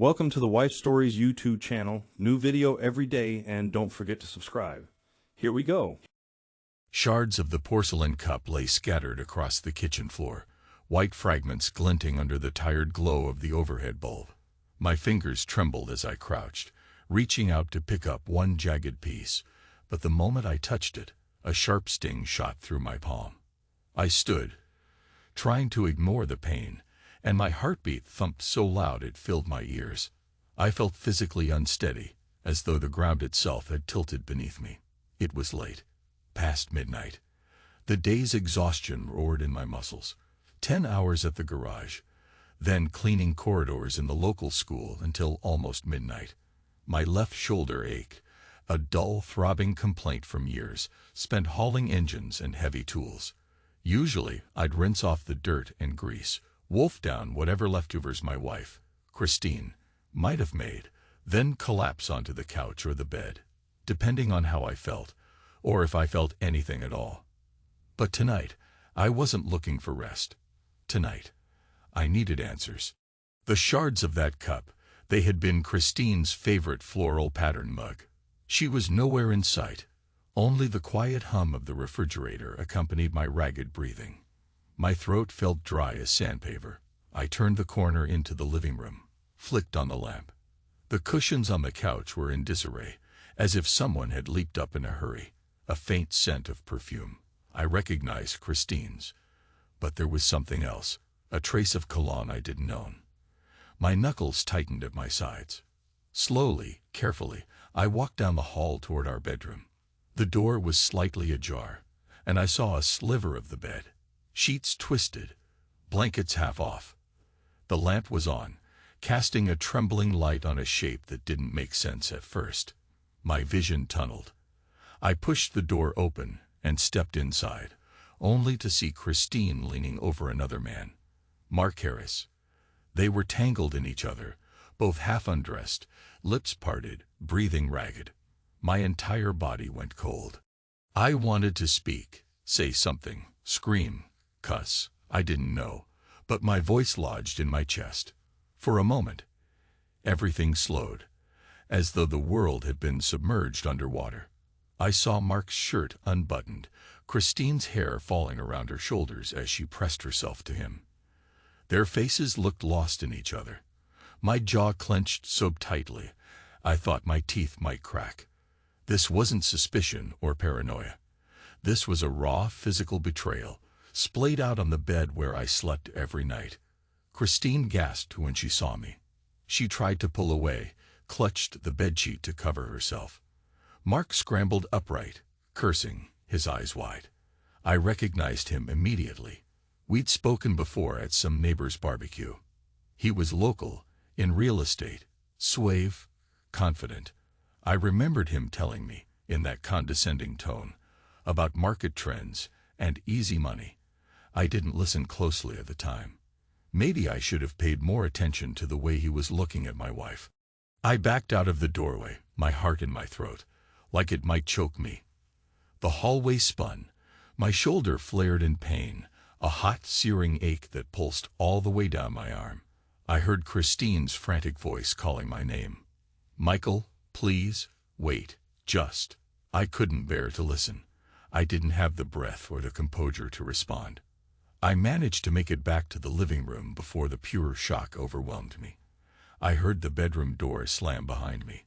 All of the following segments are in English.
Welcome to the Wife Stories YouTube channel. New video every day, and don't forget to subscribe. Here we go. Shards of the porcelain cup lay scattered across the kitchen floor, white fragments glinting under the tired glow of the overhead bulb. My fingers trembled as I crouched, reaching out to pick up one jagged piece, but the moment I touched it, a sharp sting shot through my palm. I stood, trying to ignore the pain, and my heartbeat thumped so loud it filled my ears. I felt physically unsteady, as though the ground itself had tilted beneath me. It was late, past midnight. The day's exhaustion roared in my muscles. 10 hours at the garage, then cleaning corridors in the local school until almost midnight. My left shoulder ached, a dull, throbbing complaint from years spent hauling engines and heavy tools. Usually, I'd rinse off the dirt and grease, wolf down whatever leftovers my wife, Christine, might have made, then collapse onto the couch or the bed, depending on how I felt, or if I felt anything at all. But tonight, I wasn't looking for rest. Tonight, I needed answers. The shards of that cup, they had been Christine's favorite floral pattern mug. She was nowhere in sight. Only the quiet hum of the refrigerator accompanied my ragged breathing. My throat felt dry as sandpaper. I turned the corner into the living room, flicked on the lamp. The cushions on the couch were in disarray, as if someone had leaped up in a hurry. A faint scent of perfume. I recognized Christine's. But there was something else, a trace of cologne I didn't own. My knuckles tightened at my sides. Slowly, carefully, I walked down the hall toward our bedroom. The door was slightly ajar, and I saw a sliver of the bed. Sheets twisted, blankets half off. The lamp was on, casting a trembling light on a shape that didn't make sense at first. My vision tunneled. I pushed the door open and stepped inside, only to see Christine leaning over another man, Mark Harris. They were tangled in each other, both half undressed, lips parted, breathing ragged. My entire body went cold. I wanted to speak, say something, scream, cuss, I didn't know, but my voice lodged in my chest. For a moment, everything slowed, as though the world had been submerged underwater. I saw Mark's shirt unbuttoned, Christine's hair falling around her shoulders as she pressed herself to him. Their faces looked lost in each other. My jaw clenched so tightly, I thought my teeth might crack. This wasn't suspicion or paranoia. This was a raw physical betrayal, splayed out on the bed where I slept every night. Christine gasped when she saw me. She tried to pull away, clutched the bedsheet to cover herself. Mark scrambled upright, cursing, his eyes wide. I recognized him immediately. We'd spoken before at some neighbor's barbecue. He was local, in real estate, suave, confident. I remembered him telling me, in that condescending tone, about market trends and easy money. I didn't listen closely at the time. Maybe I should have paid more attention to the way he was looking at my wife. I backed out of the doorway, my heart in my throat, like it might choke me. The hallway spun. My shoulder flared in pain, a hot, searing ache that pulsed all the way down my arm. I heard Christine's frantic voice calling my name. Michael, please, wait, just. I couldn't bear to listen. I didn't have the breath or the composure to respond. I managed to make it back to the living room before the pure shock overwhelmed me. I heard the bedroom door slam behind me.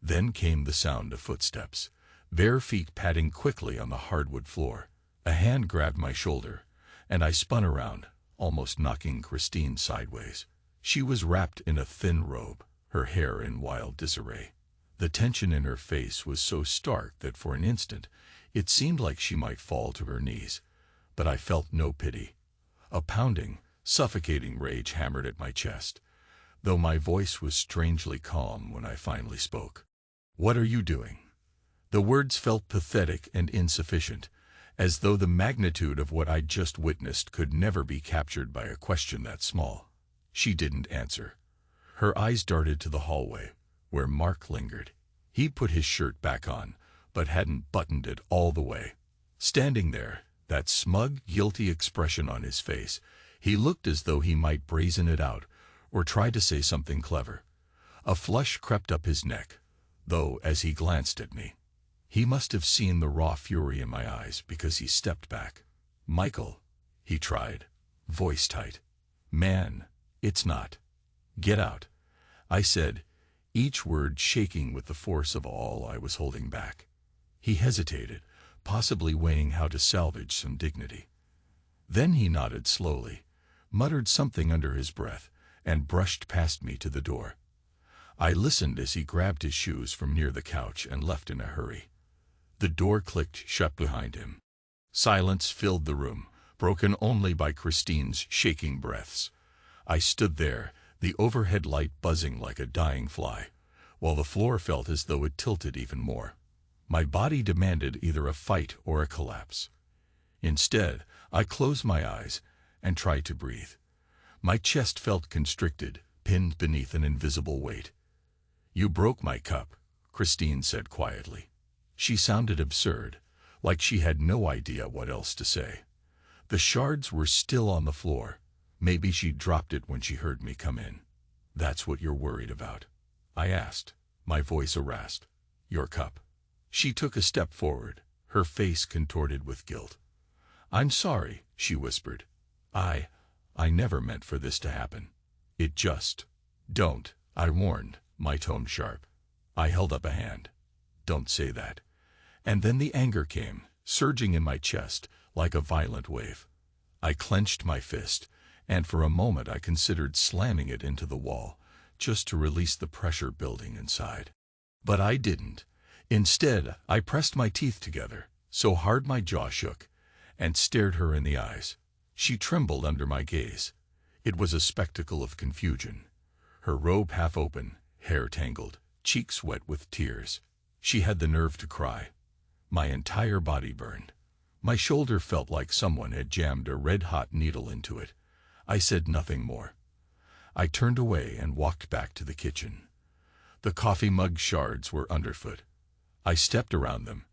Then came the sound of footsteps, bare feet padding quickly on the hardwood floor. A hand grabbed my shoulder, and I spun around, almost knocking Christine sideways. She was wrapped in a thin robe, her hair in wild disarray. The tension in her face was so stark that for an instant, it seemed like she might fall to her knees. But I felt no pity. A pounding, suffocating rage hammered at my chest, though my voice was strangely calm when I finally spoke. What are you doing? The words felt pathetic and insufficient, as though the magnitude of what I'd just witnessed could never be captured by a question that small. She didn't answer. Her eyes darted to the hallway, where Mark lingered. He put his shirt back on, but hadn't buttoned it all the way. Standing there, that smug, guilty expression on his face, he looked as though he might brazen it out, or try to say something clever. A flush crept up his neck, though as he glanced at me, he must have seen the raw fury in my eyes because he stepped back. "Michael," he tried, voice tight. "Man, it's not. Get out," I said, each word shaking with the force of all I was holding back. He hesitated, possibly weighing how to salvage some dignity. Then he nodded slowly, muttered something under his breath, and brushed past me to the door. I listened as he grabbed his shoes from near the couch and left in a hurry. The door clicked shut behind him. Silence filled the room, broken only by Christine's shaking breaths. I stood there, the overhead light buzzing like a dying fly, while the floor felt as though it tilted even more. My body demanded either a fight or a collapse. Instead, I closed my eyes and tried to breathe. My chest felt constricted, pinned beneath an invisible weight. "You broke my cup," Christine said quietly. She sounded absurd, like she had no idea what else to say. The shards were still on the floor. Maybe she dropped it when she heard me come in. "That's what you're worried about?" I asked, my voice harassed. "Your cup." She took a step forward, her face contorted with guilt. "I'm sorry," she whispered. I never meant for this to happen. It just..." "Don't," I warned, my tone sharp. I held up a hand. "Don't say that." And then the anger came, surging in my chest like a violent wave. I clenched my fist, and for a moment I considered slamming it into the wall, just to release the pressure building inside. But I didn't. Instead, I pressed my teeth together, so hard my jaw shook, and stared her in the eyes. She trembled under my gaze. It was a spectacle of confusion. Her robe half open, hair tangled, cheeks wet with tears. She had the nerve to cry. My entire body burned. My shoulder felt like someone had jammed a red-hot needle into it. I said nothing more. I turned away and walked back to the kitchen. The coffee mug shards were underfoot. I stepped around them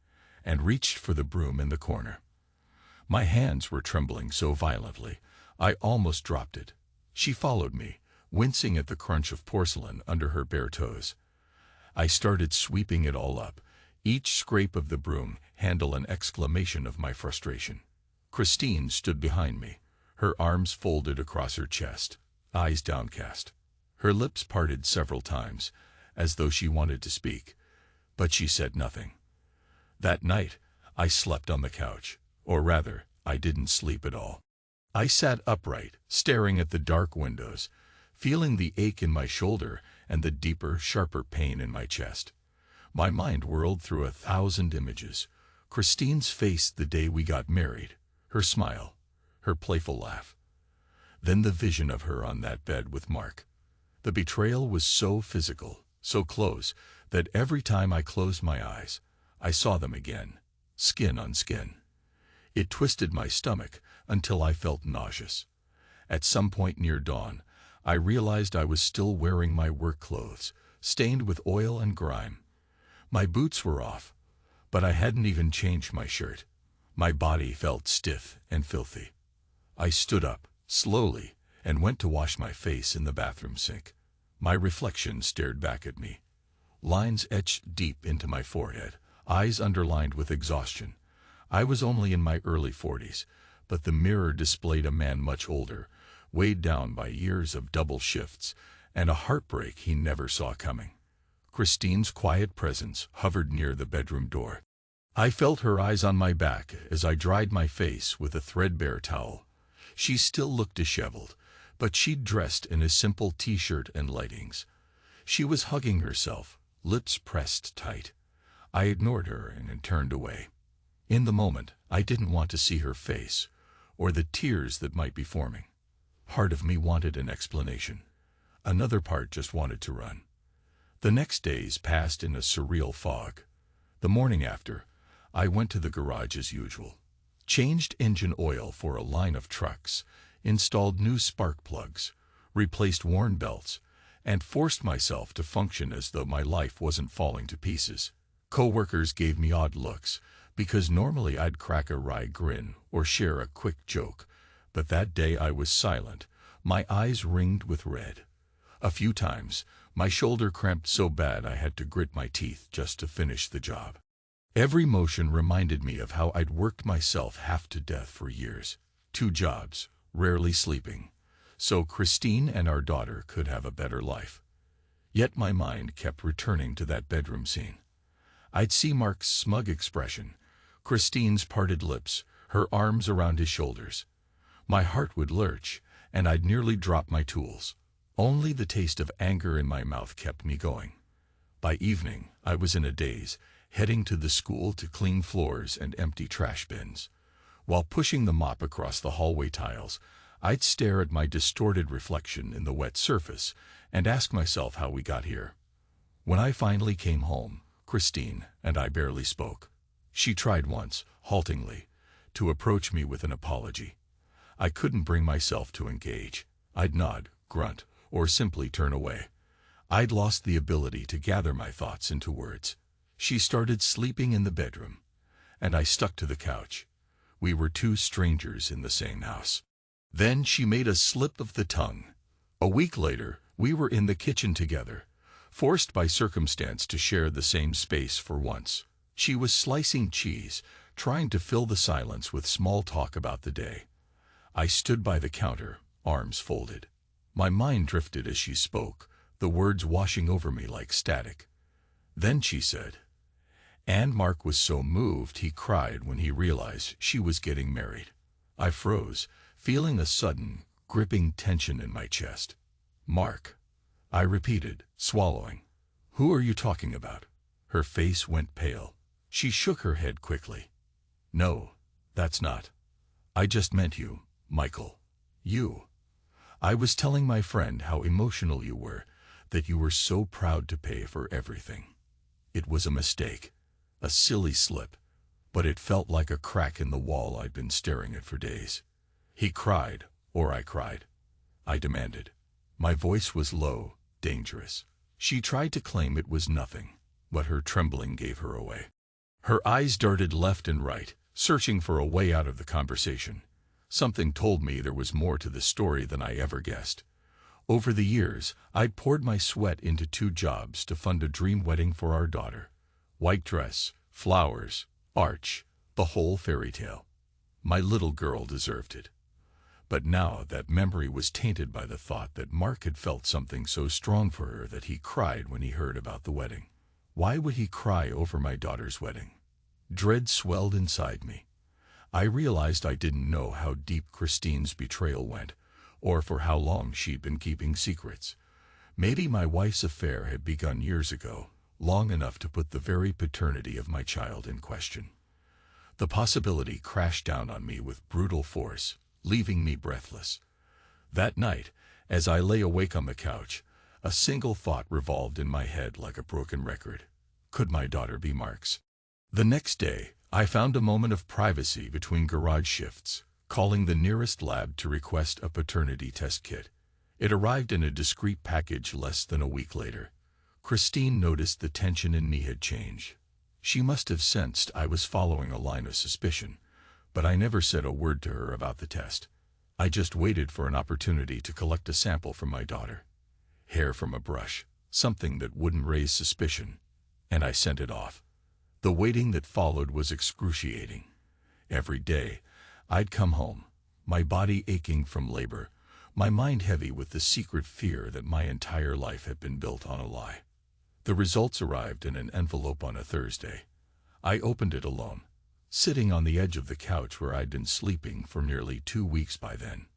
and reached for the broom in the corner. My hands were trembling so violently, I almost dropped it. She followed me, wincing at the crunch of porcelain under her bare toes. I started sweeping it all up, each scrape of the broom handle an exclamation of my frustration. Christine stood behind me, her arms folded across her chest, eyes downcast. Her lips parted several times, as though she wanted to speak, but she said nothing. That night, I slept on the couch, or rather, I didn't sleep at all. I sat upright, staring at the dark windows, feeling the ache in my shoulder and the deeper, sharper pain in my chest. My mind whirled through 1,000 images. Christine's face the day we got married, her smile, her playful laugh. Then the vision of her on that bed with Mark. The betrayal was so physical, so close, that every time I closed my eyes, I saw them again, skin on skin. It twisted my stomach until I felt nauseous. At some point near dawn, I realized I was still wearing my work clothes, stained with oil and grime. My boots were off, but I hadn't even changed my shirt. My body felt stiff and filthy. I stood up, slowly, and went to wash my face in the bathroom sink. My reflection stared back at me. Lines etched deep into my forehead, eyes underlined with exhaustion. I was only in my early 40s, but the mirror displayed a man much older, weighed down by years of double shifts, and a heartbreak he never saw coming. Christine's quiet presence hovered near the bedroom door. I felt her eyes on my back as I dried my face with a threadbare towel. She still looked disheveled, but she'd dressed in a simple t-shirt and leggings. She was hugging herself, lips pressed tight. I ignored her and turned away. In the moment, I didn't want to see her face, or the tears that might be forming. Part of me wanted an explanation. Another part just wanted to run. The next days passed in a surreal fog. The morning after, I went to the garage as usual, changed engine oil for a line of trucks, installed new spark plugs, replaced worn belts, and forced myself to function as though my life wasn't falling to pieces. Co-workers gave me odd looks, because normally I'd crack a wry grin or share a quick joke, but that day I was silent, my eyes ringed with red. A few times, My shoulder cramped so bad I had to grit my teeth just to finish the job. Every motion reminded me of how I'd worked myself half to death for years. 2 jobs, rarely sleeping, so Christine and our daughter could have a better life. Yet my mind kept returning to that bedroom scene. I'd see Mark's smug expression, Christine's parted lips, her arms around his shoulders. My heart would lurch, and I'd nearly drop my tools. Only the taste of anger in my mouth kept me going. By evening, I was in a daze, heading to the school to clean floors and empty trash bins. While pushing the mop across the hallway tiles, I'd stare at my distorted reflection in the wet surface and ask myself how we got here. When I finally came home, Christine and I barely spoke. She tried once, haltingly, to approach me with an apology. I couldn't bring myself to engage. I'd nod, grunt, or simply turn away. I'd lost the ability to gather my thoughts into words. She started sleeping in the bedroom, and I stuck to the couch. We were 2 strangers in the same house. Then she made a slip of the tongue. A week later, we were in the kitchen together, forced by circumstance to share the same space for once. She was slicing cheese, trying to fill the silence with small talk about the day. I stood by the counter, arms folded. My mind drifted as she spoke, the words washing over me like static. Then she said, "And Mark was so moved he cried when he realized she was getting married." I froze, feeling a sudden, gripping tension in my chest. "Mark," I repeated, swallowing. "Who are you talking about?" Her face went pale. She shook her head quickly. "No, that's not. I just meant you, Michael. You. I was telling my friend how emotional you were, that you were so proud to pay for everything. It was a mistake, a silly slip, but it felt like a crack in the wall I'd been staring at for days." He cried, or I cried. I demanded. My voice was low, dangerous. She tried to claim it was nothing, but her trembling gave her away. Her eyes darted left and right, searching for a way out of the conversation. Something told me there was more to the story than I ever guessed. Over the years, I'd poured my sweat into 2 jobs to fund a dream wedding for our daughter. White dress, flowers, arch, the whole fairy tale. My little girl deserved it. But now that memory was tainted by the thought that Mark had felt something so strong for her that he cried when he heard about the wedding. Why would he cry over my daughter's wedding? Dread swelled inside me. I realized I didn't know how deep Christine's betrayal went, or for how long she'd been keeping secrets. Maybe my wife's affair had begun years ago, long enough to put the very paternity of my child in question. The possibility crashed down on me with brutal force, leaving me breathless. That night, as I lay awake on the couch, a single thought revolved in my head like a broken record. Could my daughter be Mark's? The next day, I found a moment of privacy between garage shifts, calling the nearest lab to request a paternity test kit. It arrived in a discreet package less than a week later. Christine noticed the tension in me had changed. She must have sensed I was following a line of suspicion, but I never said a word to her about the test. I just waited for an opportunity to collect a sample from my daughter. Hair from a brush, something that wouldn't raise suspicion, and I sent it off. The waiting that followed was excruciating. Every day, I'd come home, my body aching from labor, my mind heavy with the secret fear that my entire life had been built on a lie. The results arrived in an envelope on a Thursday. I opened it alone, sitting on the edge of the couch where I'd been sleeping for nearly 2 weeks by then.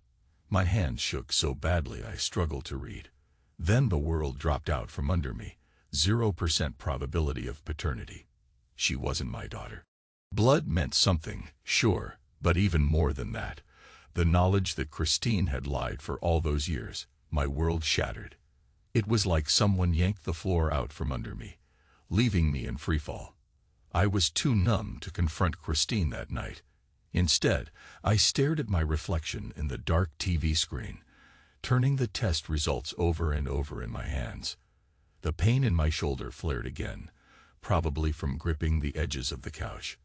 My hands shook so badly I struggled to read. Then the world dropped out from under me. 0% probability of paternity. She wasn't my daughter. Blood meant something, sure, but even more than that. The knowledge that Christine had lied for all those years, my world shattered. It was like someone yanked the floor out from under me, leaving me in freefall. I was too numb to confront Christine that night. Instead, I stared at my reflection in the dark TV screen, turning the test results over and over in my hands. The pain in my shoulder flared again, probably from gripping the edges of the couch.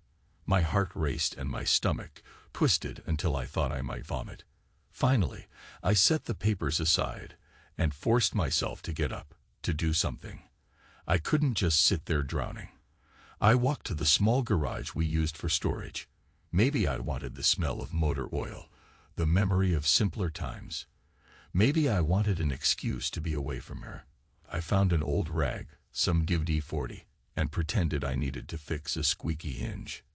My heart raced and my stomach twisted until I thought I might vomit. Finally, I set the papers aside and forced myself to get up, to do something. I couldn't just sit there drowning. I walked to the small garage we used for storage. Maybe I wanted the smell of motor oil, the memory of simpler times. Maybe I wanted an excuse to be away from her. I found an old rag, some WD-40, and pretended I needed to fix a squeaky hinge.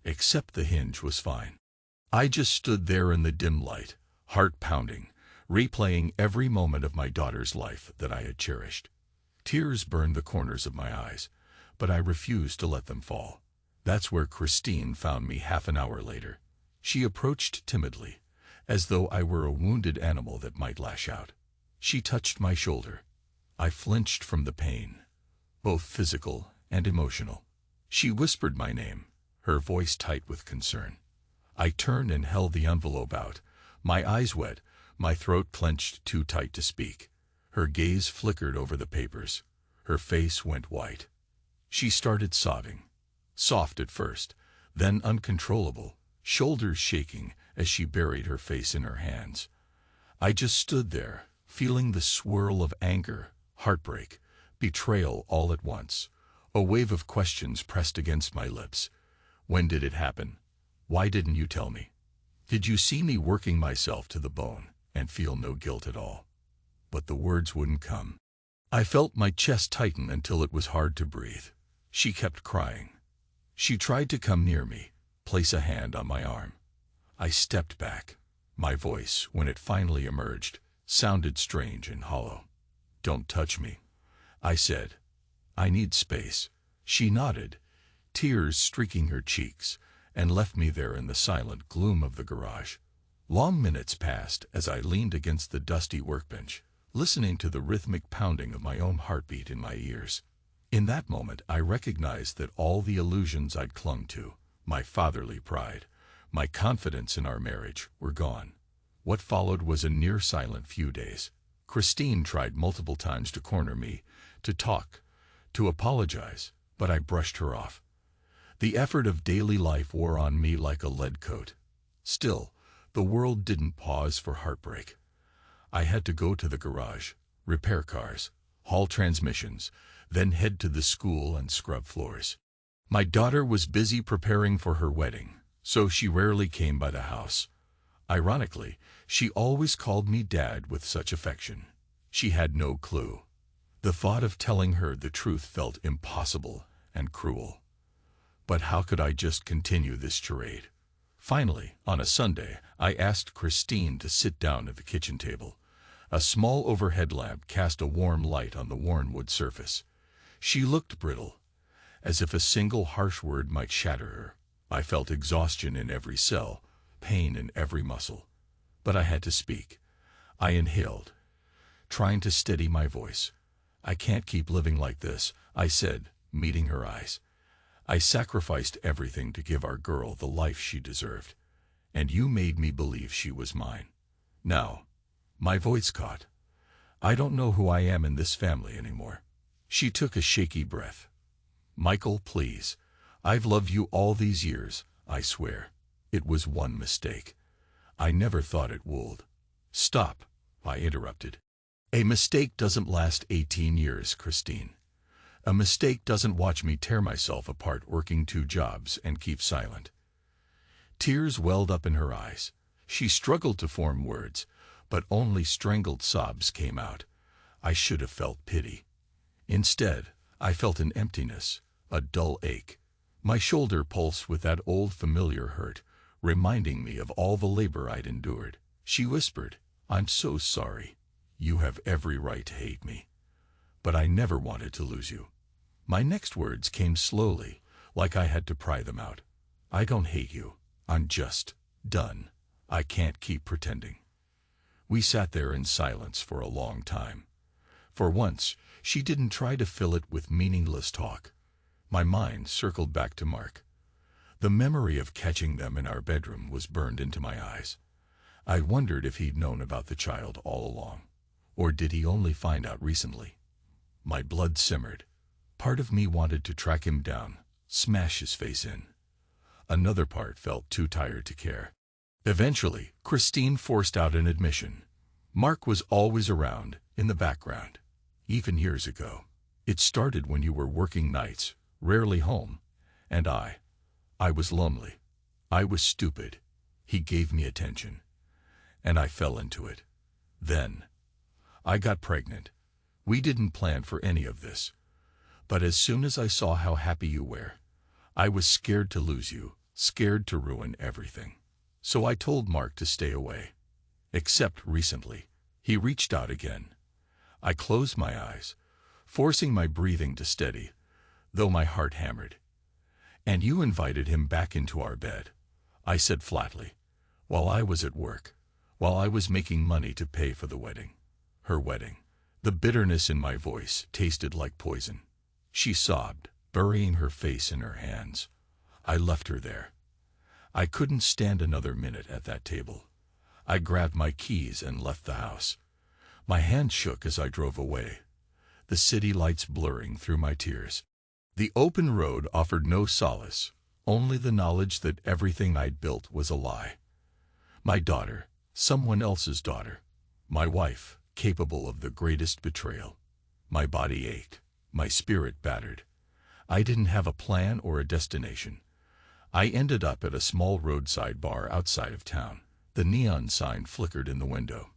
Except the hinge was fine. I just stood there in the dim light, heart pounding, replaying every moment of my daughter's life that I had cherished. Tears burned the corners of my eyes, but I refused to let them fall. That's where Christine found me half an hour later. She approached timidly, as though I were a wounded animal that might lash out. She touched my shoulder. I flinched from the pain, both physical and emotional. She whispered my name, her voice tight with concern. I turned and held the envelope out, my eyes wet, my throat clenched too tight to speak. Her gaze flickered over the papers. Her face went white. She started sobbing, soft at first, then uncontrollable, shoulders shaking as she buried her face in her hands. I just stood there, feeling the swirl of anger, heartbreak, betrayal all at once. A wave of questions pressed against my lips. When did it happen? Why didn't you tell me? Did you see me working myself to the bone and feel no guilt at all? But the words wouldn't come. I felt my chest tighten until it was hard to breathe. She kept crying. She tried to come near me, place a hand on my arm. I stepped back. My voice, when it finally emerged, sounded strange and hollow. "Don't touch me," I said. "I need space." She nodded, tears streaking her cheeks, and left me there in the silent gloom of the garage. Long minutes passed as I leaned against the dusty workbench, listening to the rhythmic pounding of my own heartbeat in my ears. In that moment, I recognized that all the illusions I'd clung to, my fatherly pride, my confidence in our marriage, were gone. What followed was a near-silent few days. Christine tried multiple times to corner me, to talk, to apologize, but I brushed her off. The effort of daily life wore on me like a lead coat. Still, the world didn't pause for heartbreak. I had to go to the garage, repair cars, haul transmissions, then head to the school and scrub floors. My daughter was busy preparing for her wedding, so she rarely came by the house. Ironically, she always called me Dad with such affection. She had no clue. The thought of telling her the truth felt impossible and cruel. But how could I just continue this charade? Finally, on a Sunday, I asked Christine to sit down at the kitchen table. A small overhead lamp cast a warm light on the worn wood surface. She looked brittle, as if a single harsh word might shatter her. I felt exhaustion in every cell, pain in every muscle. But I had to speak. I inhaled, trying to steady my voice. "I can't keep living like this," I said, meeting her eyes. "I sacrificed everything to give our girl the life she deserved, and you made me believe she was mine. Now," my voice caught, "I don't know who I am in this family anymore." She took a shaky breath. "Michael, please. I've loved you all these years, I swear. It was one mistake. I never thought it would." "Stop," I interrupted. "A mistake doesn't last 18 years, Christine. A mistake doesn't watch me tear myself apart working 2 jobs and keep silent." Tears welled up in her eyes. She struggled to form words, but only strangled sobs came out. I should have felt pity. Instead, I felt an emptiness, a dull ache. My shoulder pulsed with that old familiar hurt, reminding me of all the labor I'd endured. She whispered, "I'm so sorry. You have every right to hate me. But I never wanted to lose you." My next words came slowly, like I had to pry them out. "I don't hate you. I'm just done. I can't keep pretending." We sat there in silence for a long time. For once, she didn't try to fill it with meaningless talk. My mind circled back to Mark. The memory of catching them in our bedroom was burned into my eyes. I wondered if he'd known about the child all along. Or did he only find out recently? My blood simmered. Part of me wanted to track him down, smash his face in. Another part felt too tired to care. Eventually, Christine forced out an admission. Mark was always around, in the background. even years ago. It started when you were working nights, rarely home, and I was lonely. I was stupid. He gave me attention, and I fell into it. Then, I got pregnant. We didn't plan for any of this. But as soon as I saw how happy you were, I was scared to lose you, scared to ruin everything. So I told Mark to stay away. Except recently, he reached out again. I closed my eyes, forcing my breathing to steady, though my heart hammered. And you invited him back into our bed, I said flatly, while I was at work, while I was making money to pay for the wedding. Her wedding. The bitterness in my voice tasted like poison. She sobbed, burying her face in her hands. I left her there. I couldn't stand another minute at that table. I grabbed my keys and left the house. My hand shook as I drove away, the city lights blurring through my tears. The open road offered no solace, only the knowledge that everything I'd built was a lie. My daughter, someone else's daughter. My wife, capable of the greatest betrayal. My body ached, my spirit battered. I didn't have a plan or a destination. I ended up at a small roadside bar outside of town. The neon sign flickered in the window.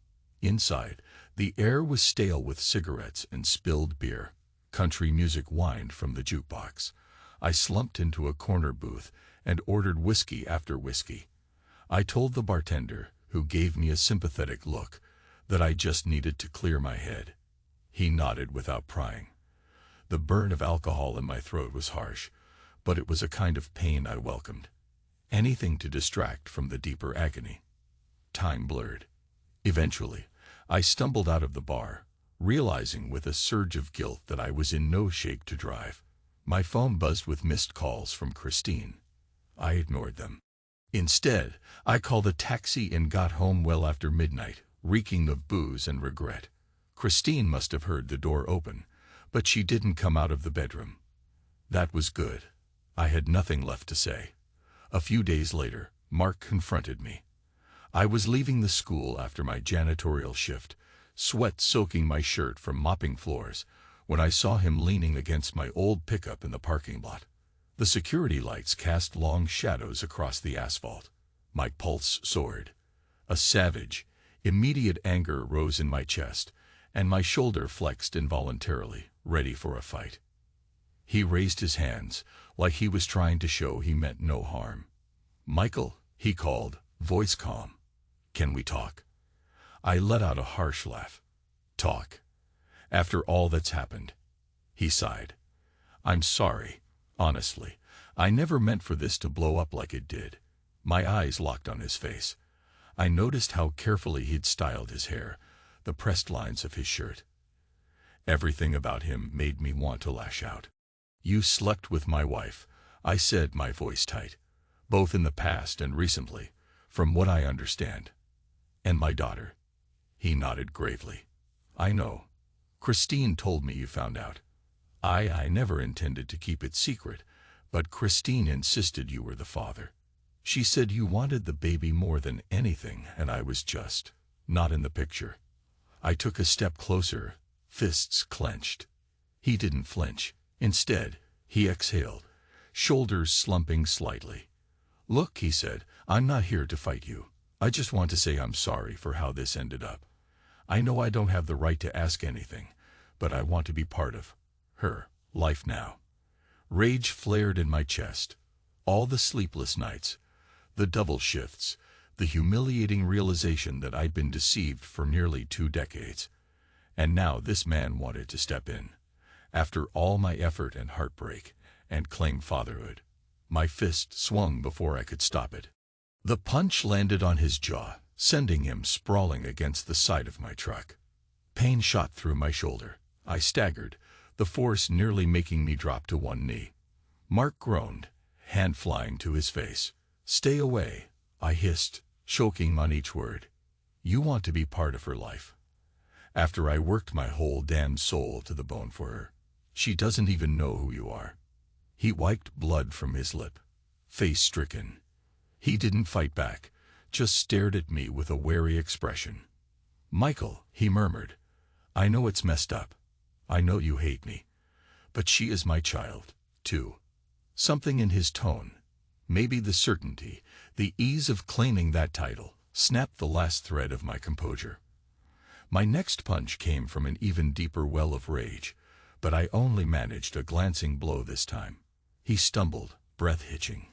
Inside, the air was stale with cigarettes and spilled beer. Country music whined from the jukebox. I slumped into a corner booth and ordered whiskey after whiskey. I told the bartender, who gave me a sympathetic look, that I just needed to clear my head. He nodded without prying. The burn of alcohol in my throat was harsh, but it was a kind of pain I welcomed. Anything to distract from the deeper agony. Time blurred. Eventually, I stumbled out of the bar, realizing with a surge of guilt that I was in no shape to drive. My phone buzzed with missed calls from Christine. I ignored them. Instead, I called a taxi and got home well after midnight, reeking of booze and regret. Christine must have heard the door open, but she didn't come out of the bedroom. That was good. I had nothing left to say. A few days later, Mark confronted me. I was leaving the school after my janitorial shift, sweat soaking my shirt from mopping floors, when I saw him leaning against my old pickup in the parking lot. The security lights cast long shadows across the asphalt. My pulse soared. A savage, immediate anger rose in my chest, and my shoulder flexed involuntarily, ready for a fight. He raised his hands, like he was trying to show he meant no harm. "Michael," he called, voice calm. "Can we talk?" I let out a harsh laugh. "Talk? After all that's happened?" He sighed. "I'm sorry. Honestly, I never meant for this to blow up like it did." My eyes locked on his face. I noticed how carefully he'd styled his hair, the pressed lines of his shirt. Everything about him made me want to lash out. "You slept with my wife," I said, my voice tight. "Both in the past and recently, from what I understand. And my daughter." He nodded gravely. "I know. Christine told me you found out. I never intended to keep it secret, but Christine insisted you were the father. She said you wanted the baby more than anything, and I was just not in the picture." I took a step closer, fists clenched. He didn't flinch. Instead, he exhaled, shoulders slumping slightly. "Look," he said, "I'm not here to fight you. I just want to say I'm sorry for how this ended up. I know I don't have the right to ask anything, but I want to be part of her life now." Rage flared in my chest. All the sleepless nights, the double shifts, the humiliating realization that I'd been deceived for nearly 2 decades. And now this man wanted to step in, after all my effort and heartbreak, and claim fatherhood. My fist swung before I could stop it. The punch landed on his jaw, sending him sprawling against the side of my truck. Pain shot through my shoulder. I staggered, the force nearly making me drop to one knee. Mark groaned, hand flying to his face. "Stay away," I hissed, choking on each word. "You want to be part of her life. After I worked my whole damn soul to the bone for her. She doesn't even know who you are." He wiped blood from his lip, face stricken. He didn't fight back, just stared at me with a wary expression. "Michael," he murmured, "I know it's messed up. I know you hate me, but she is my child, too. Something in his tone, maybe the certainty, the ease of claiming that title, snapped the last thread of my composure. My next punch came from an even deeper well of rage, but I only managed a glancing blow this time. He stumbled, breath hitching.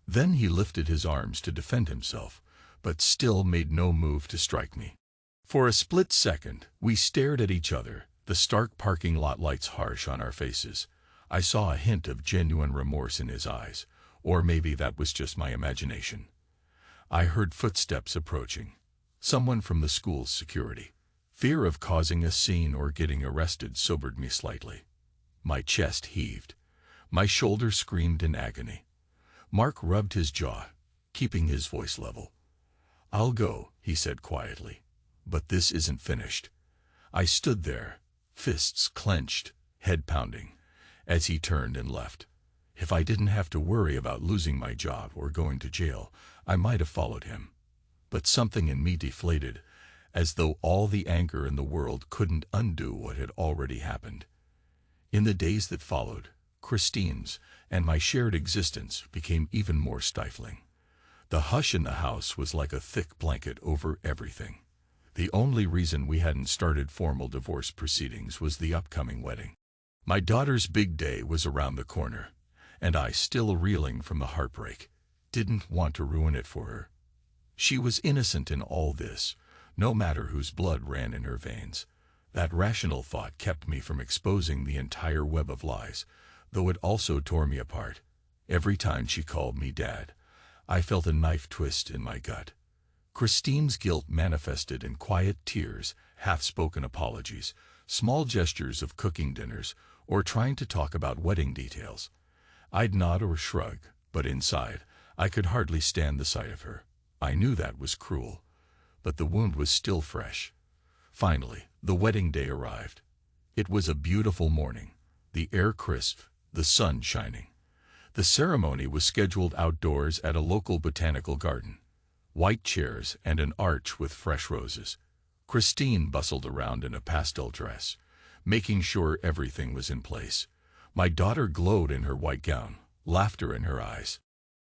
Then he lifted his arms to defend himself, but still made no move to strike me. For a split second, we stared at each other, the stark parking lot lights harsh on our faces. I saw a hint of genuine remorse in his eyes, or maybe that was just my imagination. I heard footsteps approaching. Someone from the school's security. Fear of causing a scene or getting arrested sobered me slightly. My chest heaved. My shoulder screamed in agony. Mark rubbed his jaw, keeping his voice level. "I'll go," he said quietly. "But this isn't finished." I stood there, fists clenched, head pounding, as he turned and left. If I didn't have to worry about losing my job or going to jail, I might have followed him. But something in me deflated, as though all the anger in the world couldn't undo what had already happened. In the days that followed, Christine's and my shared existence became even more stifling. The hush in the house was like a thick blanket over everything. The only reason we hadn't started formal divorce proceedings was the upcoming wedding. My daughter's big day was around the corner, and I, still reeling from the heartbreak, didn't want to ruin it for her. She was innocent in all this, no matter whose blood ran in her veins. That rational thought kept me from exposing the entire web of lies, though it also tore me apart. Every time she called me Dad, I felt a knife twist in my gut. Christine's guilt manifested in quiet tears, half-spoken apologies, small gestures of cooking dinners, or trying to talk about wedding details. I'd nod or shrug, but inside, I could hardly stand the sight of her. I knew that was cruel, but the wound was still fresh. Finally, the wedding day arrived. It was a beautiful morning, the air crisp, the sun shining. The ceremony was scheduled outdoors at a local botanical garden. White chairs and an arch with fresh roses. Christine bustled around in a pastel dress, making sure everything was in place. My daughter glowed in her white gown, laughter in her eyes.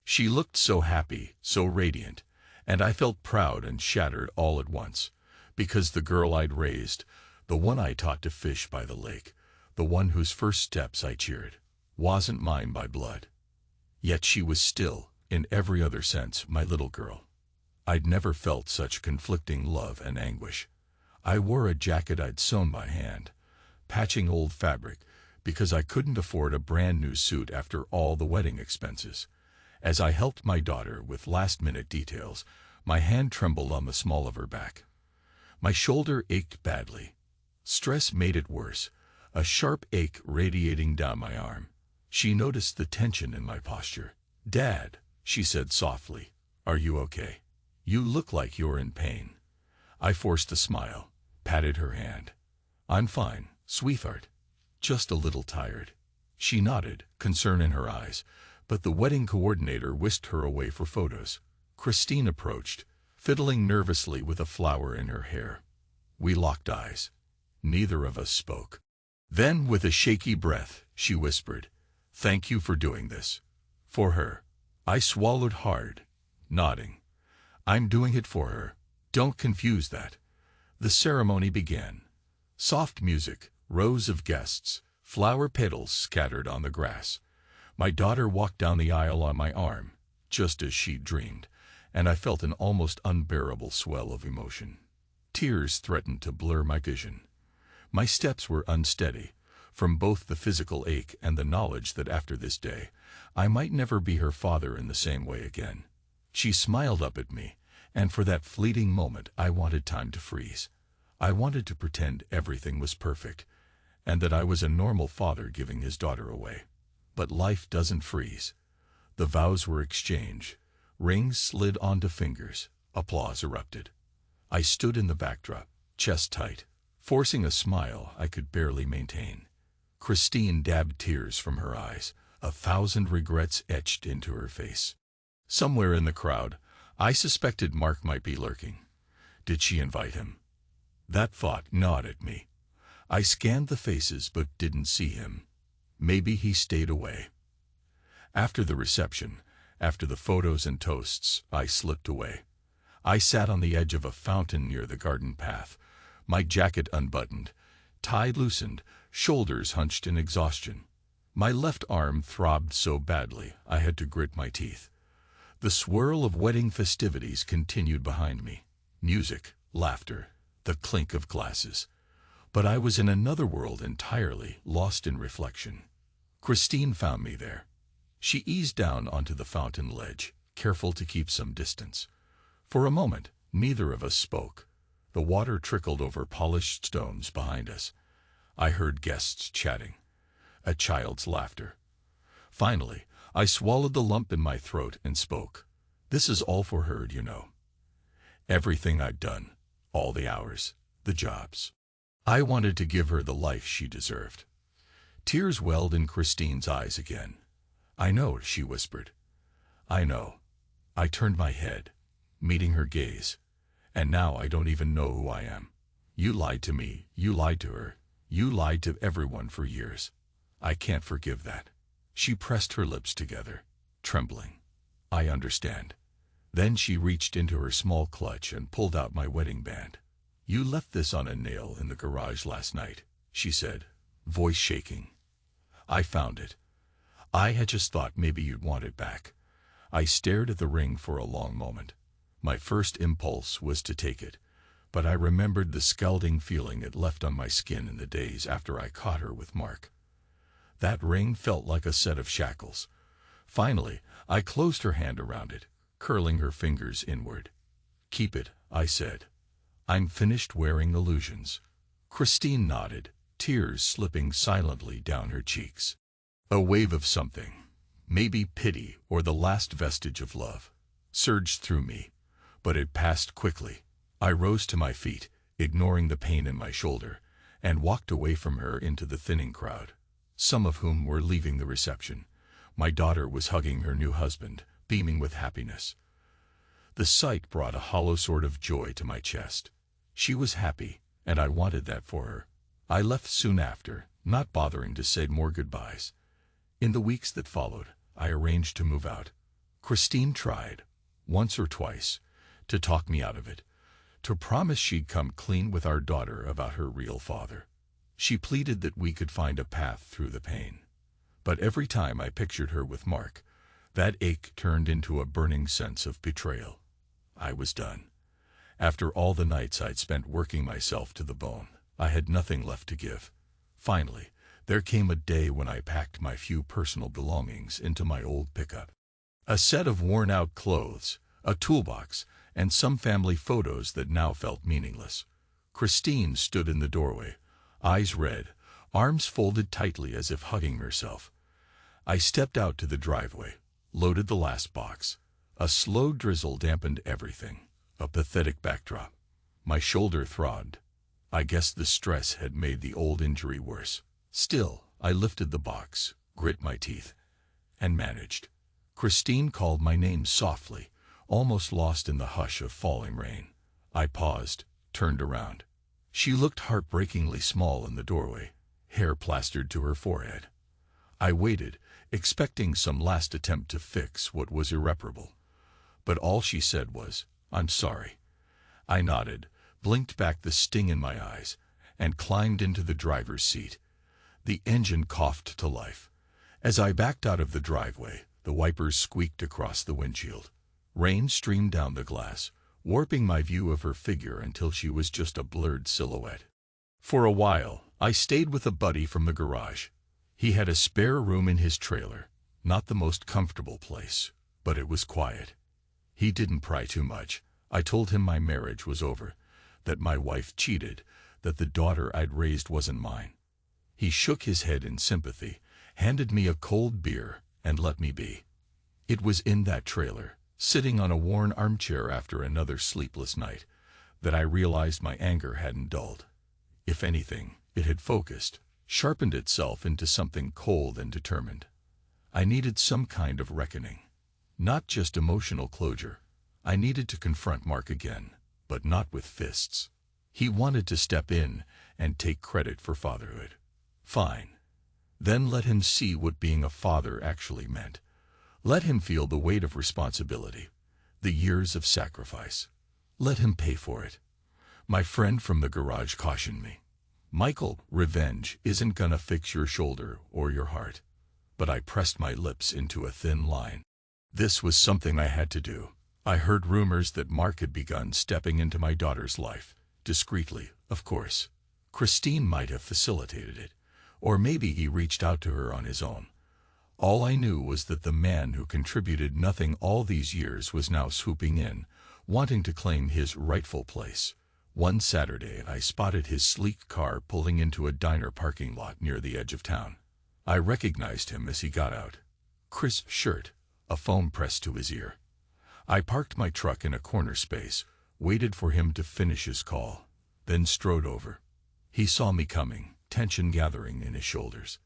She looked so happy, so radiant, and I felt proud and shattered all at once, because the girl I'd raised, the one I taught to fish by the lake, the one whose first steps I cheered, wasn't mine by blood. Yet she was still, in every other sense, my little girl. I'd never felt such conflicting love and anguish. I wore a jacket I'd sewn by hand, patching old fabric, because I couldn't afford a brand new suit after all the wedding expenses. As I helped my daughter with last-minute details, my hand trembled on the small of her back. My shoulder ached badly. Stress made it worse, a sharp ache radiating down my arm. She noticed the tension in my posture. "Dad," she said softly, "are you okay? You look like you're in pain." I forced a smile, patted her hand. "I'm fine, sweetheart. Just a little tired." She nodded, concern in her eyes, but the wedding coordinator whisked her away for photos. Christine approached, fiddling nervously with a flower in her hair. We locked eyes. Neither of us spoke. Then, with a shaky breath, she whispered, "Thank you for doing this. For her." I swallowed hard, nodding. "I'm doing it for her. Don't confuse that." The ceremony began. Soft music, rows of guests, flower petals scattered on the grass. My daughter walked down the aisle on my arm, just as she'd dreamed, and I felt an almost unbearable swell of emotion. Tears threatened to blur my vision. My steps were unsteady, from both the physical ache and the knowledge that after this day, I might never be her father in the same way again. She smiled up at me, and for that fleeting moment I wanted time to freeze. I wanted to pretend everything was perfect, and that I was a normal father giving his daughter away. But life doesn't freeze. The vows were exchanged. Rings slid onto fingers. Applause erupted. I stood in the backdrop, chest tight, forcing a smile I could barely maintain. Christine dabbed tears from her eyes, 1,000 regrets etched into her face. Somewhere in the crowd, I suspected Mark might be lurking. Did she invite him? That thought gnawed at me. I scanned the faces but didn't see him. Maybe he stayed away. After the reception, after the photos and toasts, I slipped away. I sat on the edge of a fountain near the garden path, my jacket unbuttoned, tie loosened, shoulders hunched in exhaustion. My left arm throbbed so badly I had to grit my teeth. The swirl of wedding festivities continued behind me. Music, laughter, the clink of glasses. But I was in another world entirely, lost in reflection. Christine found me there. She eased down onto the fountain ledge, careful to keep some distance. For a moment, neither of us spoke. The water trickled over polished stones behind us. I heard guests chatting, a child's laughter. Finally, I swallowed the lump in my throat and spoke. This is all for her, you know. Everything I'd done, all the hours, the jobs. I wanted to give her the life she deserved. Tears welled in Christine's eyes again. I know, she whispered. I know. I turned my head, meeting her gaze. And now I don't even know who I am. You lied to me, you lied to her, you lied to everyone for years. I can't forgive that. She pressed her lips together, trembling. I understand. Then she reached into her small clutch and pulled out my wedding band. You left this on a nail in the garage last night, she said, voice shaking. I found it. I had just thought maybe you'd want it back. I stared at the ring for a long moment. My first impulse was to take it, but I remembered the scalding feeling it left on my skin in the days after I caught her with Mark. That ring felt like a set of shackles. Finally, I closed her hand around it, curling her fingers inward. Keep it, I said. I'm finished wearing illusions. Christine nodded, tears slipping silently down her cheeks. A wave of something, maybe pity or the last vestige of love, surged through me, but it passed quickly. I rose to my feet, ignoring the pain in my shoulder, and walked away from her into the thinning crowd, some of whom were leaving the reception. My daughter was hugging her new husband, beaming with happiness. The sight brought a hollow sort of joy to my chest. She was happy, and I wanted that for her. I left soon after, not bothering to say more goodbyes. In the weeks that followed, I arranged to move out. Christine tried, once or twice, to talk me out of it, to promise she'd come clean with our daughter about her real father. She pleaded that we could find a path through the pain. But every time I pictured her with Mark, that ache turned into a burning sense of betrayal. I was done. After all the nights I'd spent working myself to the bone, I had nothing left to give. Finally, there came a day when I packed my few personal belongings into my old pickup. A set of worn-out clothes, a toolbox, and some family photos that now felt meaningless. Christine stood in the doorway, eyes red, arms folded tightly as if hugging herself. I stepped out to the driveway, loaded the last box. A slow drizzle dampened everything, a pathetic backdrop. My shoulder throbbed. I guess the stress had made the old injury worse. Still, I lifted the box, grit my teeth, and managed. Christine called my name softly, almost lost in the hush of falling rain. I paused, turned around. She looked heartbreakingly small in the doorway, hair plastered to her forehead. I waited, expecting some last attempt to fix what was irreparable. But all she said was, "I'm sorry." I nodded, blinked back the sting in my eyes, and climbed into the driver's seat. The engine coughed to life. As I backed out of the driveway, the wipers squeaked across the windshield. Rain streamed down the glass, warping my view of her figure until she was just a blurred silhouette. For a while, I stayed with a buddy from the garage. He had a spare room in his trailer, not the most comfortable place, but it was quiet. He didn't pry too much. I told him my marriage was over, that my wife cheated, that the daughter I'd raised wasn't mine. He shook his head in sympathy, handed me a cold beer, and let me be. It was in that trailer, sitting on a worn armchair after another sleepless night, that I realized my anger hadn't dulled. If anything, it had focused, sharpened itself into something cold and determined. I needed some kind of reckoning. Not just emotional closure. I needed to confront Mark again, but not with fists. He wanted to step in and take credit for fatherhood. Fine. Then let him see what being a father actually meant. Let him feel the weight of responsibility, the years of sacrifice. Let him pay for it. My friend from the garage cautioned me. Michael, revenge isn't gonna fix your shoulder or your heart. But I pressed my lips into a thin line. This was something I had to do. I heard rumors that Mark had begun stepping into my daughter's life, discreetly, of course. Christine might have facilitated it, or maybe he reached out to her on his own. All I knew was that the man who contributed nothing all these years was now swooping in, wanting to claim his rightful place. One Saturday I spotted his sleek car pulling into a diner parking lot near the edge of town. I recognized him as he got out. Crisp shirt, a phone pressed to his ear. I parked my truck in a corner space, waited for him to finish his call, then strode over. He saw me coming, tension gathering in his shoulders.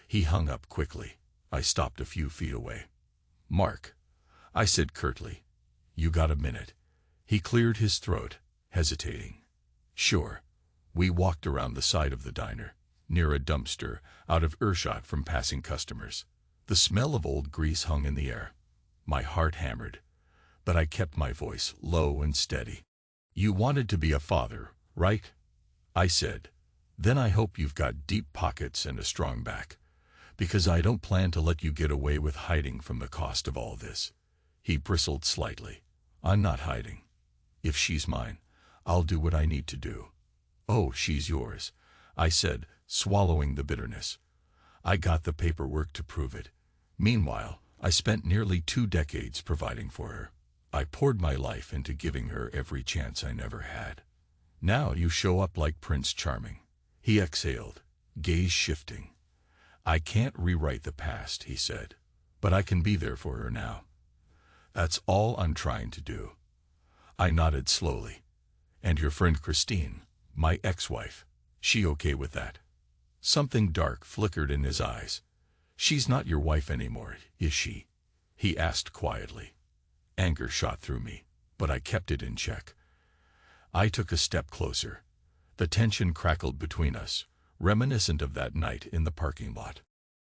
He hung up quickly. I stopped a few feet away. "Mark," I said curtly. "You got a minute?" He cleared his throat, hesitating. "Sure." We walked around the side of the diner, near a dumpster, out of earshot from passing customers. The smell of old grease hung in the air. My heart hammered, but I kept my voice low and steady. "You wanted to be a father, right?" I said. "Then I hope you've got deep pockets and a strong back, because I don't plan to let you get away with hiding from the cost of all this." He bristled slightly. "I'm not hiding. If she's mine, I'll do what I need to do." "Oh, she's yours," I said, swallowing the bitterness. "I got the paperwork to prove it. Meanwhile, I spent nearly 2 decades providing for her. I poured my life into giving her every chance I never had. Now you show up like Prince Charming." He exhaled, gaze shifting. "I can't rewrite the past," he said, "but I can be there for her now. That's all I'm trying to do." I nodded slowly. "And your friend Christine, my ex-wife, she okay with that?" Something dark flickered in his eyes. "She's not your wife anymore, is she?" he asked quietly. Anger shot through me, but I kept it in check. I took a step closer. The tension crackled between us, reminiscent of that night in the parking lot.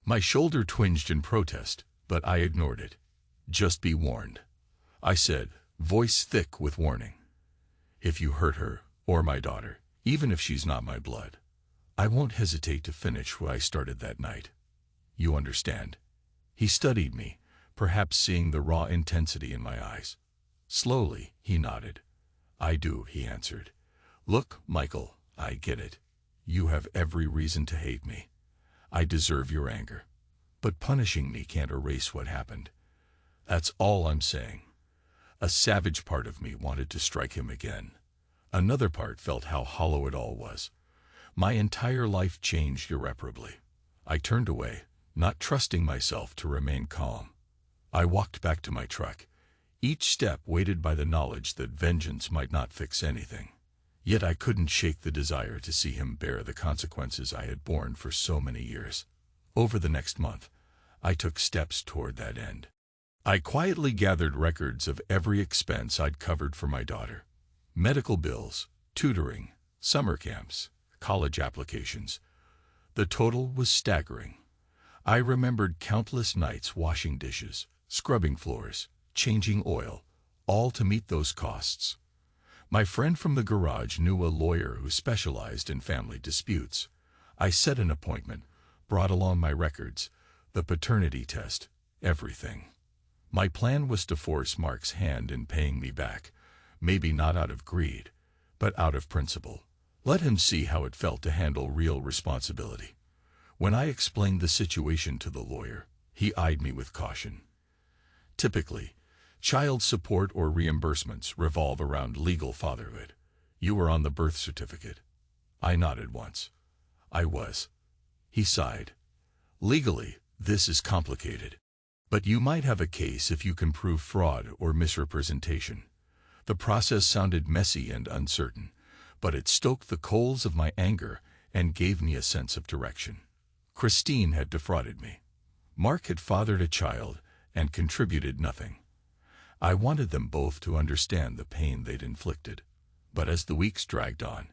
My shoulder twinged in protest, but I ignored it. "Just be warned," I said, voice thick with warning. "If you hurt her, or my daughter, even if she's not my blood, I won't hesitate to finish what I started that night. You understand?" He studied me, perhaps seeing the raw intensity in my eyes. Slowly, he nodded. "I do," he answered. "Look, Michael, I get it. You have every reason to hate me. I deserve your anger. But punishing me can't erase what happened. That's all I'm saying." A savage part of me wanted to strike him again. Another part felt how hollow it all was. My entire life changed irreparably. I turned away, not trusting myself to remain calm. I walked back to my truck, each step weighted by the knowledge that vengeance might not fix anything. Yet I couldn't shake the desire to see him bear the consequences I had borne for so many years. Over the next month, I took steps toward that end. I quietly gathered records of every expense I'd covered for my daughter. Medical bills, tutoring, summer camps, college applications. The total was staggering. I remembered countless nights washing dishes, scrubbing floors, changing oil, all to meet those costs. My friend from the garage knew a lawyer who specialized in family disputes. I set an appointment, brought along my records, the paternity test, everything. My plan was to force Mark's hand in paying me back, maybe not out of greed, but out of principle. Let him see how it felt to handle real responsibility. When I explained the situation to the lawyer, he eyed me with caution. Typically, child support or reimbursements revolve around legal fatherhood. You were on the birth certificate. I nodded once. I was. He sighed. Legally, this is complicated. But you might have a case if you can prove fraud or misrepresentation. The process sounded messy and uncertain, but it stoked the coals of my anger and gave me a sense of direction. Christine had defrauded me. Mark had fathered a child and contributed nothing. I wanted them both to understand the pain they'd inflicted. But as the weeks dragged on,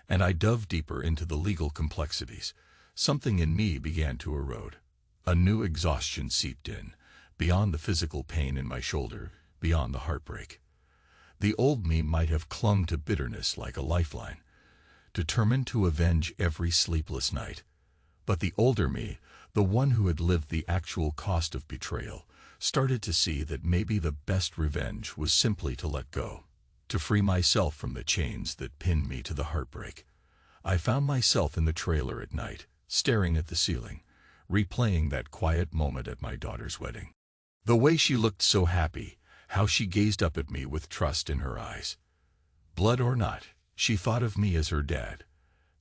and I dove deeper into the legal complexities, something in me began to erode. A new exhaustion seeped in, beyond the physical pain in my shoulder, beyond the heartbreak. The old me might have clung to bitterness like a lifeline, determined to avenge every sleepless night. But the older me, the one who had lived the actual cost of betrayal, started to see that maybe the best revenge was simply to let go, to free myself from the chains that pinned me to the heartbreak. I found myself in the trailer at night, staring at the ceiling, replaying that quiet moment at my daughter's wedding. The way she looked so happy, how she gazed up at me with trust in her eyes. Blood or not, she thought of me as her dad.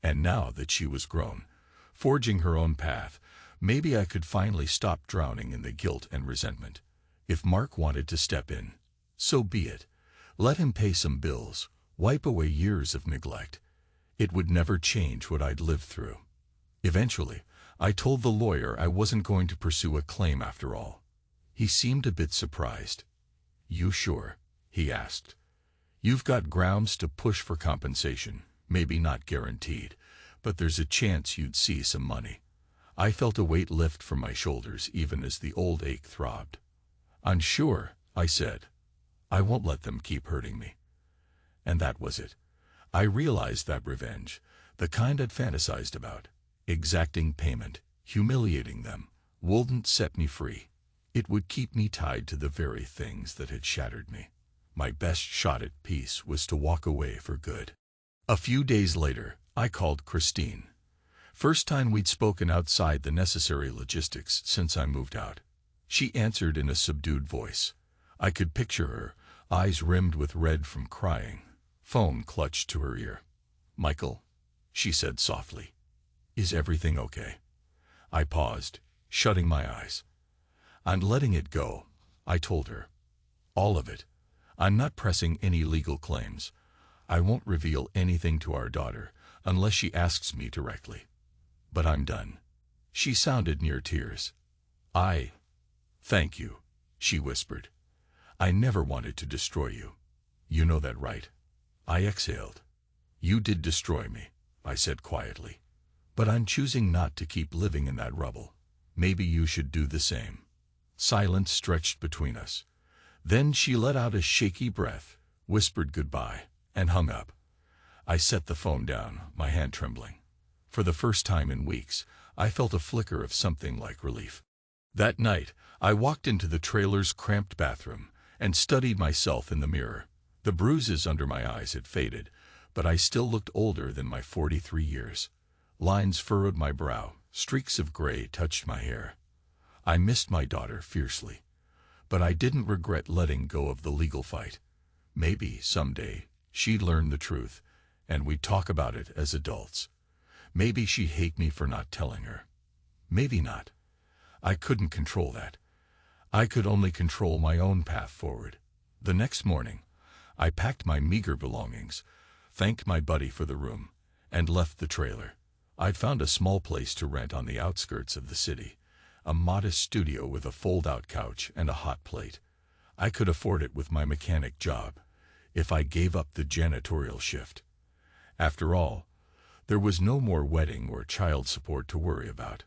And now that she was grown, forging her own path, maybe I could finally stop drowning in the guilt and resentment. If Mark wanted to step in, so be it. Let him pay some bills, wipe away years of neglect. It would never change what I'd lived through. Eventually, I told the lawyer I wasn't going to pursue a claim after all. He seemed a bit surprised. "You sure?" he asked. "You've got grounds to push for compensation, maybe not guaranteed, but there's a chance you'd see some money." I felt a weight lift from my shoulders even as the old ache throbbed. "I'm sure," I said. "I won't let them keep hurting me." And that was it. I realized that revenge, the kind I'd fantasized about, exacting payment, humiliating them, wouldn't set me free. It would keep me tied to the very things that had shattered me. My best shot at peace was to walk away for good. A few days later, I called Christine. First time we'd spoken outside the necessary logistics since I moved out. She answered in a subdued voice. I could picture her, eyes rimmed with red from crying, phone clutched to her ear. "Michael," she said softly, "is everything okay?" I paused, shutting my eyes. "I'm letting it go," I told her. "All of it. I'm not pressing any legal claims. I won't reveal anything to our daughter unless she asks me directly. But I'm done." She sounded near tears. Thank you," she whispered. "I never wanted to destroy you. You know that, right?" I exhaled. "You did destroy me," I said quietly. "But I'm choosing not to keep living in that rubble. Maybe you should do the same." Silence stretched between us. Then she let out a shaky breath, whispered goodbye, and hung up. I set the phone down, my hand trembling. For the first time in weeks, I felt a flicker of something like relief. That night, I walked into the trailer's cramped bathroom and studied myself in the mirror. The bruises under my eyes had faded, but I still looked older than my 43 years. Lines furrowed my brow, streaks of gray touched my hair. I missed my daughter fiercely, but I didn't regret letting go of the legal fight. Maybe, someday, she'd learn the truth, and we'd talk about it as adults. Maybe she'd hate me for not telling her. Maybe not. I couldn't control that. I could only control my own path forward. The next morning, I packed my meager belongings, thanked my buddy for the room, and left the trailer. I'd found a small place to rent on the outskirts of the city, a modest studio with a fold-out couch and a hot plate. I could afford it with my mechanic job, if I gave up the janitorial shift. After all, there was no more wedding or child support to worry about.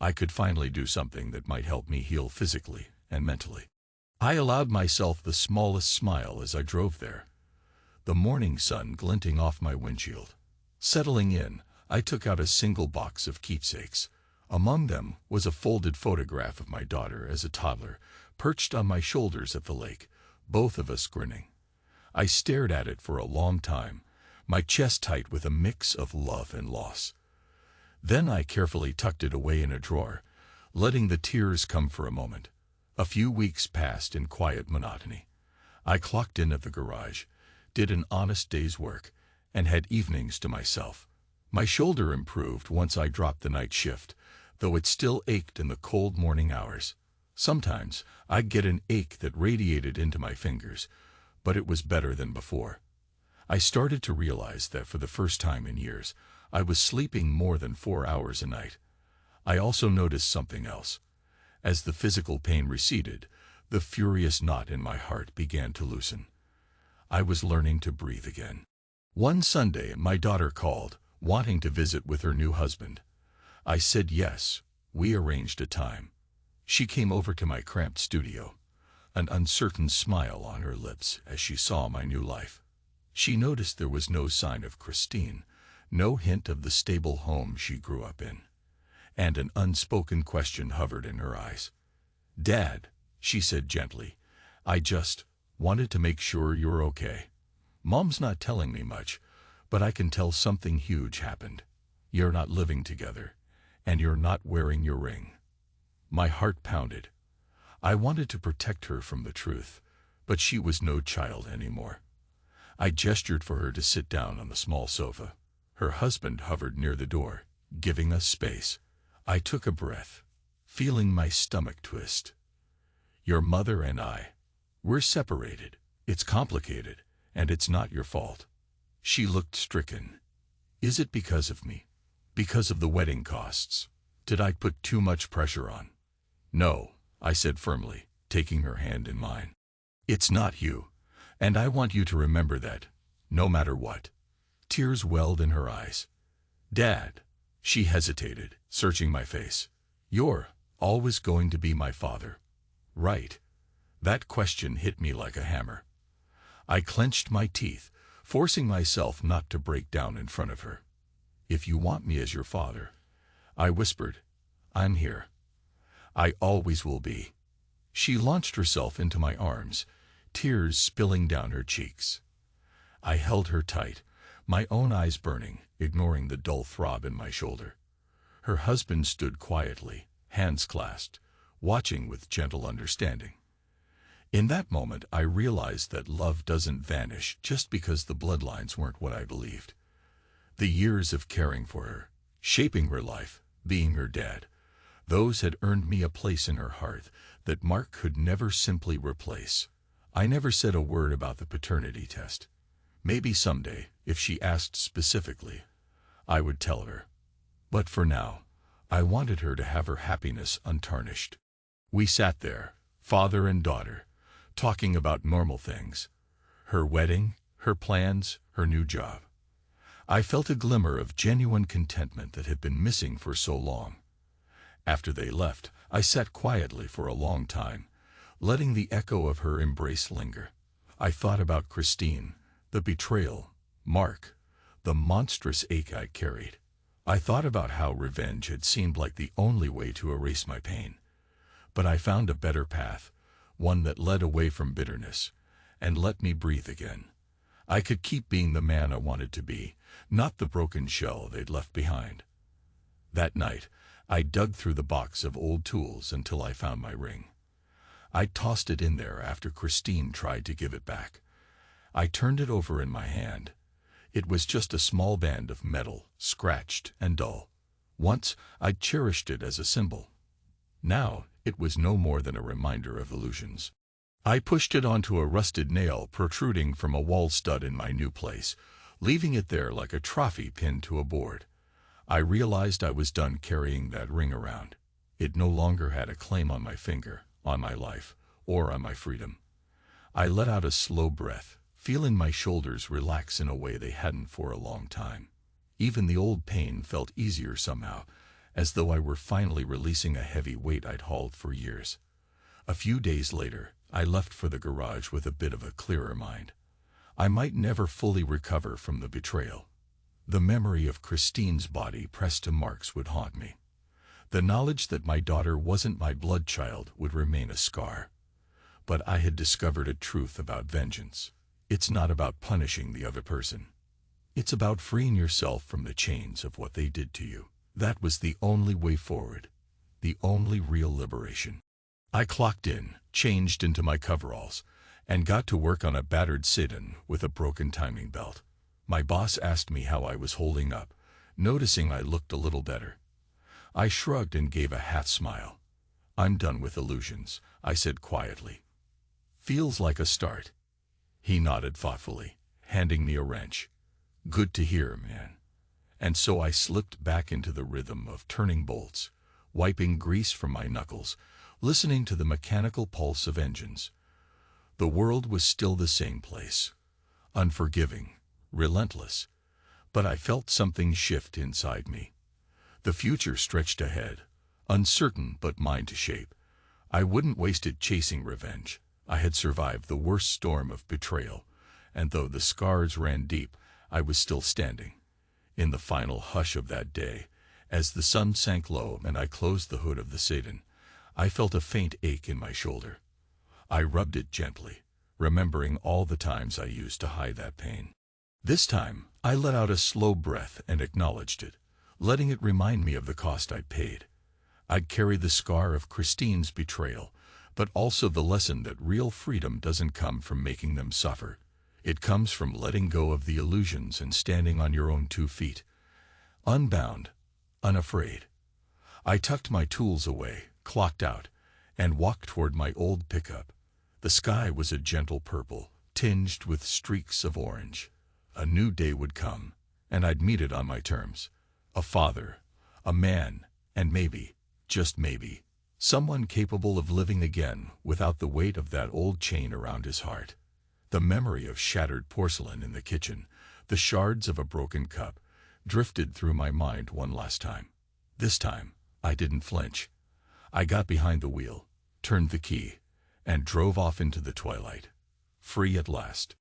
I could finally do something that might help me heal physically and mentally. I allowed myself the smallest smile as I drove there, the morning sun glinting off my windshield. Settling in, I took out a single box of keepsakes. Among them was a folded photograph of my daughter as a toddler, perched on my shoulders at the lake, both of us grinning. I stared at it for a long time, my chest tight with a mix of love and loss. Then I carefully tucked it away in a drawer, letting the tears come for a moment. A few weeks passed in quiet monotony. I clocked in at the garage, did an honest day's work, and had evenings to myself. My shoulder improved once I dropped the night shift, though it still ached in the cold morning hours. Sometimes I'd get an ache that radiated into my fingers, but it was better than before. I started to realize that for the first time in years, I was sleeping more than 4 hours a night. I also noticed something else. As the physical pain receded, the furious knot in my heart began to loosen. I was learning to breathe again. One Sunday, my daughter called, wanting to visit with her new husband. I said yes. We arranged a time. She came over to my cramped studio, an uncertain smile on her lips as she saw my new life. She noticed there was no sign of Christine, no hint of the stable home she grew up in, and an unspoken question hovered in her eyes. "Dad," she said gently, "I just wanted to make sure you're okay. Mom's not telling me much, but I can tell something huge happened. You're not living together, and you're not wearing your ring." My heart pounded. I wanted to protect her from the truth, but she was no child anymore. I gestured for her to sit down on the small sofa. Her husband hovered near the door, giving us space. I took a breath, feeling my stomach twist. "Your mother and we're separated. It's complicated, and it's not your fault." She looked stricken. "Is it because of me? Because of the wedding costs? Did I put too much pressure on?" "No," I said firmly, taking her hand in mine. "It's not you, and I want you to remember that, no matter what." Tears welled in her eyes. "Dad," she hesitated, searching my face, "you're always going to be my father, right?" That question hit me like a hammer. I clenched my teeth, forcing myself not to break down in front of her. "If you want me as your father," I whispered, "I'm here. I always will be." She launched herself into my arms, tears spilling down her cheeks. I held her tight, my own eyes burning, ignoring the dull throb in my shoulder. Her husband stood quietly, hands clasped, watching with gentle understanding. In that moment, I realized that love doesn't vanish just because the bloodlines weren't what I believed. The years of caring for her, shaping her life, being her dad, those had earned me a place in her heart that Mark could never simply replace. I never said a word about the paternity test. Maybe someday, if she asked specifically, I would tell her. But for now, I wanted her to have her happiness untarnished. We sat there, father and daughter, talking about normal things. Her wedding, her plans, her new job. I felt a glimmer of genuine contentment that had been missing for so long. After they left, I sat quietly for a long time, letting the echo of her embrace linger. I thought about Christine, the betrayal, Mark, the monstrous ache I carried. I thought about how revenge had seemed like the only way to erase my pain. But I found a better path, one that led away from bitterness, and let me breathe again. I could keep being the man I wanted to be, not the broken shell they'd left behind. That night, I dug through the box of old tools until I found my ring. I tossed it in there after Christine tried to give it back. I turned it over in my hand. It was just a small band of metal, scratched and dull. Once, I'd cherished it as a symbol. Now, it was no more than a reminder of illusions. I pushed it onto a rusted nail protruding from a wall stud in my new place, leaving it there like a trophy pinned to a board. I realized I was done carrying that ring around. It no longer had a claim on my finger, on my life, or on my freedom. I let out a slow breath, feeling my shoulders relax in a way they hadn't for a long time. Even the old pain felt easier somehow, as though I were finally releasing a heavy weight I'd hauled for years. A few days later, I left for the garage with a bit of a clearer mind. I might never fully recover from the betrayal. The memory of Christine's body pressed to Mark's would haunt me. The knowledge that my daughter wasn't my blood child would remain a scar. But I had discovered a truth about vengeance. It's not about punishing the other person. It's about freeing yourself from the chains of what they did to you. That was the only way forward, the only real liberation. I clocked in, changed into my coveralls, and got to work on a battered sit-in with a broken timing belt. My boss asked me how I was holding up, noticing I looked a little better. I shrugged and gave a half smile. "I'm done with illusions," I said quietly. "Feels like a start." He nodded thoughtfully, handing me a wrench. "Good to hear, man." And so I slipped back into the rhythm of turning bolts, wiping grease from my knuckles, listening to the mechanical pulse of engines. The world was still the same place, unforgiving, relentless. But I felt something shift inside me. The future stretched ahead, uncertain but mine to shape. I wouldn't waste it chasing revenge. I had survived the worst storm of betrayal, and though the scars ran deep, I was still standing. In the final hush of that day, as the sun sank low and I closed the hood of the sedan, I felt a faint ache in my shoulder. I rubbed it gently, remembering all the times I used to hide that pain. This time, I let out a slow breath and acknowledged it, letting it remind me of the cost I'd paid. I'd carry the scar of Christine's betrayal, but also the lesson that real freedom doesn't come from making them suffer. It comes from letting go of the illusions and standing on your own 2 feet, unbound, unafraid. I tucked my tools away, clocked out, and walked toward my old pickup. The sky was a gentle purple, tinged with streaks of orange. A new day would come, and I'd meet it on my terms. A father, a man, and maybe, just maybe, someone capable of living again without the weight of that old chain around his heart. The memory of shattered porcelain in the kitchen, the shards of a broken cup, drifted through my mind one last time. This time, I didn't flinch. I got behind the wheel, turned the key, and drove off into the twilight. Free at last.